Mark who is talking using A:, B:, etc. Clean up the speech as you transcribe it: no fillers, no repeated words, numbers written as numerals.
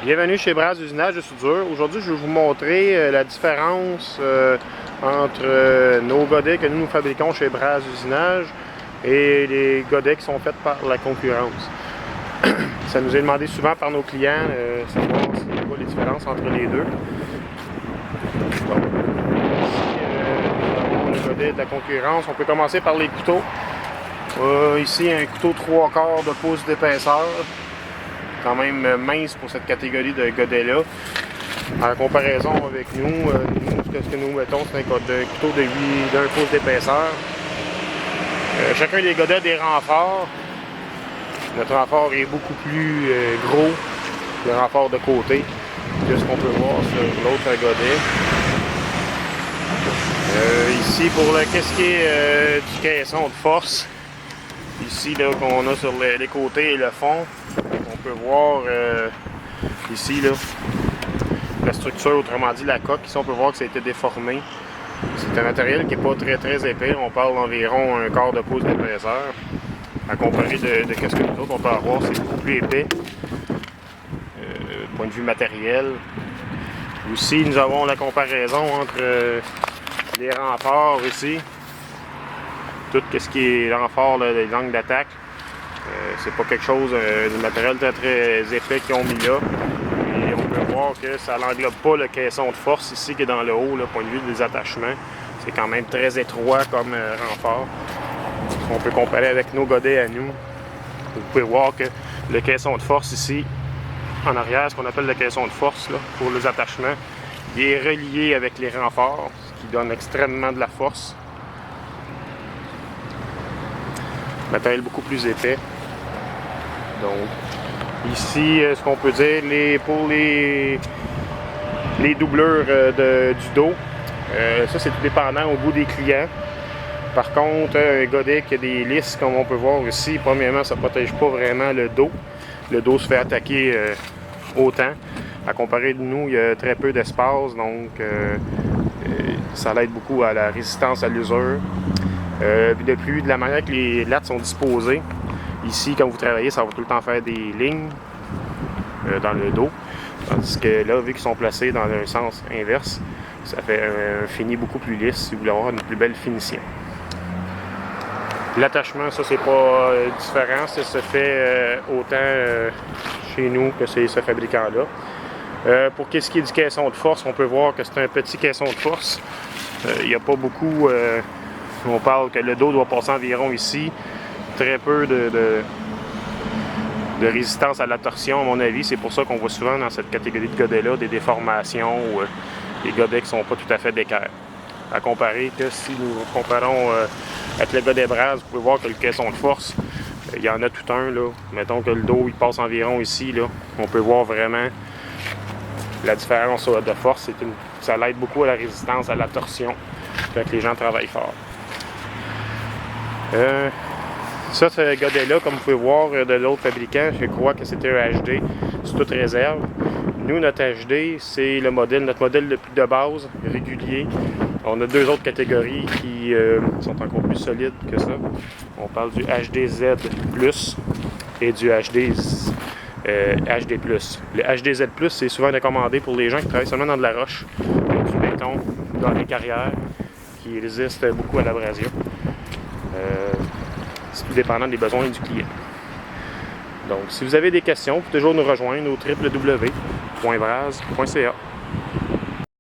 A: Bienvenue chez Bras d'usinage de soudure. Aujourd'hui, je vais vous montrer la différence entre nos godets que nous fabriquons chez Bras d'usinage et les godets qui sont faits par la concurrence. Ça nous est demandé souvent par nos clients, savoir c'est quoi les différences entre les deux. Bon. Ici, nous avons le godet de la concurrence. On peut commencer par les couteaux. Ici, un couteau 3/4 de pouce d'épaisseur. Quand même mince pour cette catégorie de godets-là. En comparaison avec nous, ce que nous mettons, c'est un couteau d'un pouce d'épaisseur. Chacun des godets a des renforts. Notre renfort est beaucoup plus gros que le renfort de côté que ce qu'on peut voir sur l'autre godet. Ici, pour qu'est-ce qui est du caisson de force, ici là qu'on a sur les côtés et le fond, on peut voir ici là, la structure, autrement dit la coque. Ici on peut voir que ça a été déformé. C'est un matériel qui n'est pas très épais, on parle d'environ un quart de pouce d'épaisseur. À comparer de ce que nous autres on peut avoir, c'est beaucoup plus épais. Point de vue matériel. Aussi nous avons la comparaison entre les renforts ici. Tout ce qui est renfort, là, les angles d'attaque. C'est pas quelque chose de matériel très épais qu'ils ont mis là. Et on peut voir que ça n'englobe pas le caisson de force ici qui est dans le haut, le point de vue des attachements. C'est quand même très étroit comme renfort. On peut comparer avec nos godets à nous. Vous pouvez voir que le caisson de force ici, en arrière, ce qu'on appelle le caisson de force là, pour les attachements, il est relié avec les renforts, ce qui donne extrêmement de la force. Matériel beaucoup plus épais. Donc, ici, ce qu'on peut dire, pour les doublures du dos, ça c'est tout dépendant au goût des clients. Par contre, un godet qui a des lisses, comme on peut voir ici, premièrement, ça ne protège pas vraiment le dos. Le dos se fait attaquer autant. À comparer de nous, il y a très peu d'espace, donc ça l'aide beaucoup à la résistance à l'usure. Puis de plus, de la manière que les lattes sont disposées, ici, quand vous travaillez, ça va tout le temps faire des lignes dans le dos. Tandis que là, vu qu'ils sont placés dans un sens inverse, ça fait un fini beaucoup plus lisse si vous voulez avoir une plus belle finition. L'attachement, ça, c'est pas différent. Ça se fait autant chez nous que c'est ce fabricant-là. Pour ce qui est du caisson de force, on peut voir que c'est un petit caisson de force. Il n'y a pas beaucoup... on parle que le dos doit passer environ ici. Très peu de résistance à la torsion, à mon avis. C'est pour ça qu'on voit souvent dans cette catégorie de godets-là des déformations ou des godets qui ne sont pas tout à fait d'équerre. À comparer que si nous comparons avec le godet Bras, vous pouvez voir que le caisson de force, il y en a tout un. Là. Mettons que le dos il passe environ ici. Là. On peut voir vraiment la différence de force. Ça l'aide beaucoup à la résistance à la torsion quand les gens travaillent fort. Ça, ce godet-là, comme vous pouvez voir de l'autre fabricant, je crois que c'était un HD, c'est toute réserve. Nous, notre HD, c'est notre modèle de base, régulier. On a deux autres catégories qui sont encore plus solides que ça. On parle du HDZ Plus et du HD+. Le HDZ+, c'est souvent recommandé pour les gens qui travaillent seulement dans de la roche, du béton, dans les carrières, qui résistent beaucoup à l'abrasion. C'est tout dépendant des besoins du client. Donc, si vous avez des questions, vous pouvez toujours nous rejoindre au www.bras.ca.